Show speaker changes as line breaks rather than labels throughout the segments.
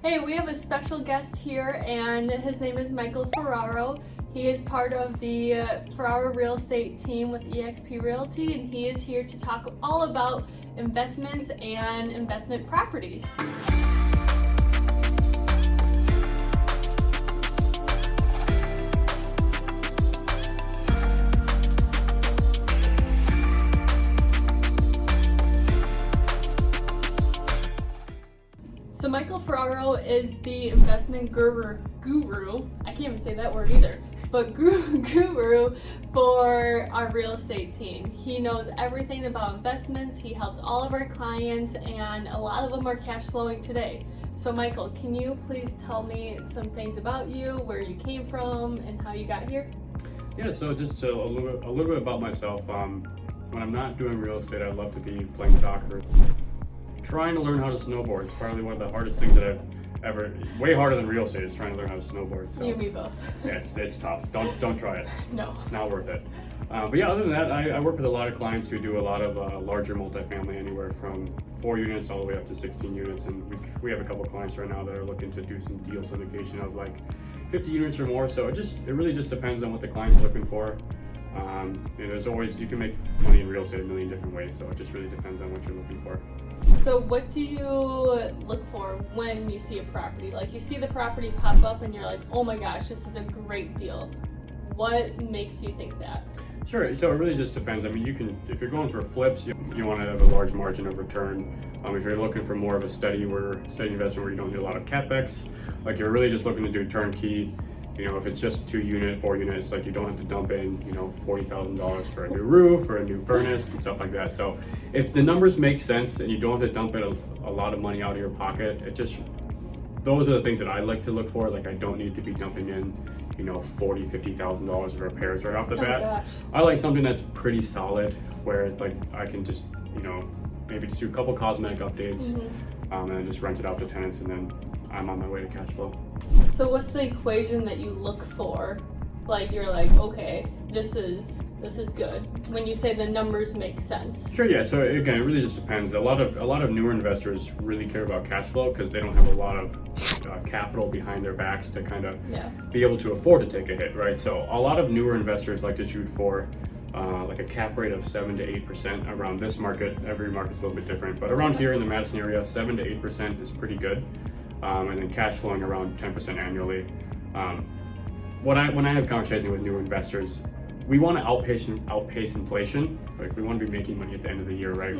Hey, we have a special guest here, and his name is Michael Ferraro. He is part of the Ferraro real estate team with eXp Realty, and he is here to talk all about investments and investment properties. So Michael Ferraro is the investment guru, I can't even say that word either, but guru for our real estate team. He knows everything about investments, he helps all of our clients, and a lot of them are cash flowing today. So Michael, can you please tell me some things about you, where you came from, and how you got here?
Yeah, so just a little bit about myself. When I'm not doing real estate, I love to be playing soccer. Trying to learn how to snowboard is probably one of the hardest things that I've ever, way harder than real estate is trying to learn how to snowboard. So
you and me both.
Yeah, it's tough. Don't try it.
No.
It's not worth it. But yeah, other than that, I work with a lot of clients who do a lot of larger multifamily, anywhere from 4 units all the way up to 16 units. And we have a couple clients right now that are looking to do some deal syndication of like 50 units or more. So it really just depends on what the client's looking for. There's always, you can make money in real estate a million different ways. So it just really depends on what you're looking for.
So what do you look for when you see a property? Like you see the property pop up and you're like, oh my gosh, this is a great deal. What makes you think that?
Sure, so it really just depends. I mean, if you're going for flips, you want to have a large margin of return. If you're looking for more of a steady investment where you don't do a lot of capex, like you're really just looking to do turnkey. If it's just 2 unit, 4 units, like you don't have to dump in, $40,000 for a new roof or a new furnace and stuff like that. So if the numbers make sense and you don't have to dump in a lot of money out of your pocket, those are the things that I like to look for. Like I don't need to be dumping in, $40,000, $50,000 of repairs right off the bat.
Gosh.
I like something that's pretty solid, where it's like I can just, maybe just do a couple cosmetic updates, and then just rent it out to tenants, and then I'm on my way to cash flow.
So what's the equation that you look for? Like you're like, okay, this is good. When you say the numbers make sense.
Sure, yeah. So again, it really just depends. A lot of newer investors really care about cash flow because they don't have a lot of capital behind their backs to kind of be able to afford to take a hit, right? So a lot of newer investors like to shoot for like a cap rate of 7 to 8% around this market. Every market's a little bit different, but around here in the Madison area, 7 to 8% is pretty good. And then cash flowing around 10% annually. When I have conversations with new investors, we want to outpace inflation. Like we want to be making money at the end of the year, right?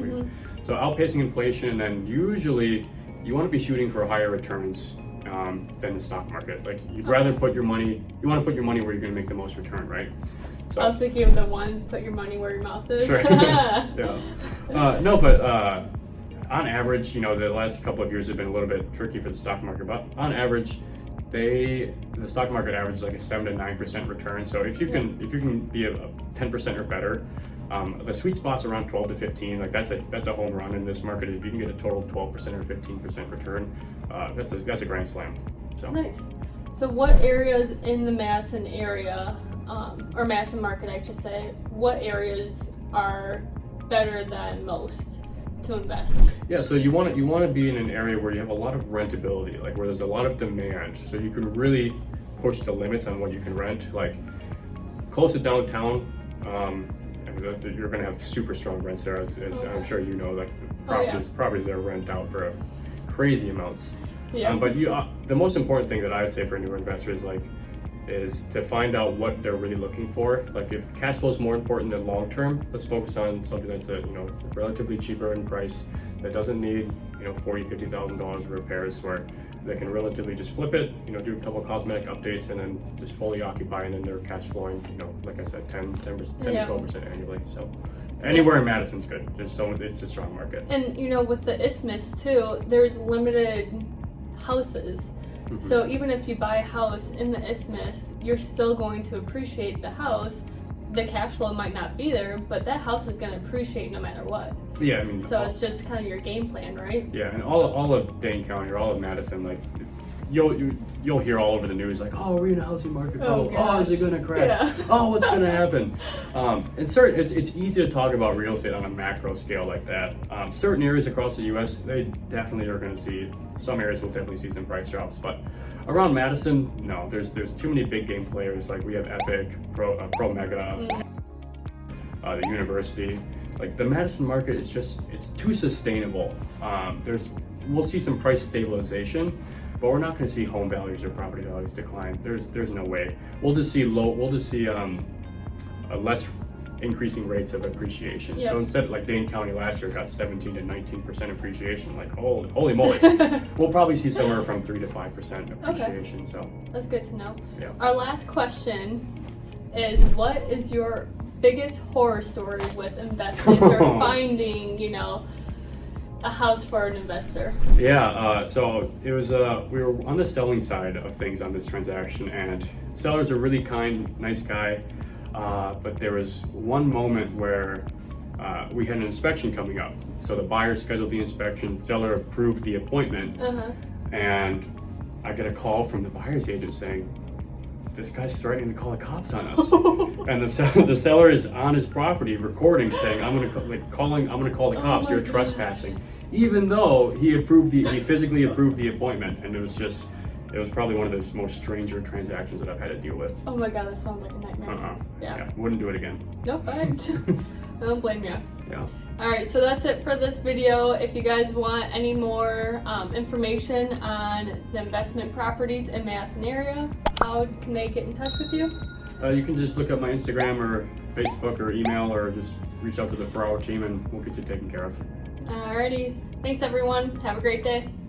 So outpacing inflation, and then usually you want to be shooting for higher returns than the stock market. Like you'd rather you want to put your money where you're going to make the most return, right? So,
I was thinking of the one, put your money where your mouth is.
Sure. Yeah. No, but on average, the last couple of years have been a little bit tricky for the stock market, but on average, the stock market averages like a 7 to 9% return. So if you can be a 10% or better, the sweet spot's around 12 to 15. Like that's a home run in this market. If you can get a total 12% or 15% return, that's a grand slam. So
nice. So what areas in the Madison area, or Madison market, I should say, what areas are better than most to invest?
Yeah, so you want to be in an area where you have a lot of rentability, like where there's a lot of demand, so you can really push the limits on what you can rent. Like close to downtown, you're going to have super strong rents there, as I'm sure you know. Like properties there rent out for crazy amounts. Yeah. But the most important thing that I would say for new investors is to find out what they're really looking for. Like if cash flow is more important than long term, let's focus on something that's relatively cheaper in price, that doesn't need $40,000, $50,000 of repairs, where they can relatively just flip it, do a couple of cosmetic updates, and then just fully occupy, and then they're cash flowing, like I said, 10 to 12% annually. So anywhere in Madison's good. It's a strong market. And
with the isthmus too, there's limited houses. So even if you buy a house in the isthmus, you're still going to appreciate the house. The cash flow might not be there, but that house is going to appreciate no matter what.
Yeah,
so it's just kind of your game plan, right?
Yeah, and all of Dane County or all of Madison, like you'll hear all over the news like, oh, we're in a housing market bubble. Oh, is it
gosh.
going to crash?
Yeah.
Oh, what's going to happen? It's easy to talk about real estate on a macro scale like that. Certain areas across the U.S. they definitely are going to see, some areas will definitely see some price drops, but around Madison, no, there's too many big game players. Like we have Epic, Pro Mega, the University. Like the Madison market is it's too sustainable. We'll see some price stabilization, but we're not going to see home values or property values decline. There's no way. We'll just see less increasing rates of appreciation.
Yep.
So instead, like Dane County last year got 17 to 19% appreciation. Like holy moly, we'll probably see somewhere from 3 to 5% appreciation. Okay. So
that's good to know.
Yeah.
Our last question is, what is your biggest horror story with investments or finding, a house for an investor?
Yeah, so it was we were on the selling side of things on this transaction, and seller's a really kind, nice guy, but there was one moment where we had an inspection coming up. So the buyer scheduled the inspection, seller approved the appointment, and I get a call from the buyer's agent saying, this guy's threatening to call the cops on us. And the seller is on his property recording saying, I'm gonna call the cops, you're trespassing. Even though he physically approved the appointment, and it was probably one of those most stranger transactions that I've had to deal with.
Oh my god, that sounds like a nightmare.
Yeah, wouldn't do it again.
Nope, I don't blame you.
Yeah.
Alright, so that's it for this video. If you guys want any more information on the investment properties in Madison area, how can they get in touch with you?
You can just look up my Instagram or Facebook or email, or just reach out to the Ferraro team and we'll get you taken care of.
Alrighty, thanks everyone. Have a great day.